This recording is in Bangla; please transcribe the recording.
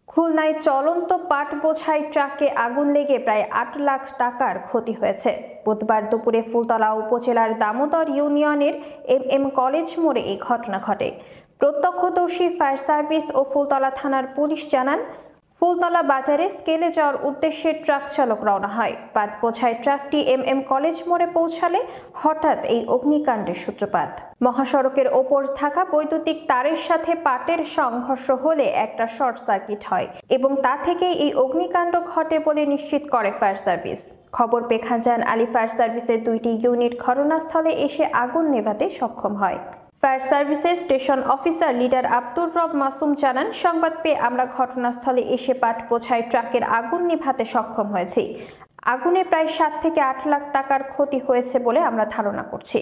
খুলনায় চলন্ত পাট বোঝাই ট্রাকে আগুন লেগে প্রায় ৮ লাখ টাকার ক্ষতি হয়েছে। বুধবার দুপুরে ফুলতলা উপজেলার দামোদর ইউনিয়নের এম কলেজ মোড়ে এই ঘটনা ঘটে। প্রত্যক্ষদর্শী ফায়ার সার্ভিস ও ফুলতলা থানার পুলিশ জানান, ফুলতলা বাজারে স্কেলে যাওয়ার উদ্দেশ্যে ট্রাক চালক রওনা হয়। পাট বোঝাই ট্রাকটি এম কলেজ মোড়ে পৌঁছালে হঠাৎ এই অগ্নিকাণ্ডের সূত্রপাত। মহাসড়কের ওপর থাকা বৈদ্যুতিক তারের সাথে পাটের সংঘর্ষ হলে একটা শর্ট সার্কিট হয় এবং তা থেকেই এই অগ্নিকাণ্ড ঘটে বলে নিশ্চিত করে ফায়ার সার্ভিস। খবর পেয়ে খানজাহান আলী ফায়ার সার্ভিসের 2টি ইউনিট ঘটনাস্থলে এসে আগুন নেভাতে সক্ষম হয়। ফায়ার সার্ভিসের স্টেশন অফিসার লিডার আব্দুর রব মাসুম জানান, সংবাদ পেয়ে আমরা ঘটনাস্থলে এসে পাট বোঝাই ট্রাকের আগুন নিভাতে সক্ষম হয়েছি। আগুনে প্রায় 7 থেকে 8 লাখ টাকার ক্ষতি হয়েছে বলে আমরা ধারণা করছি।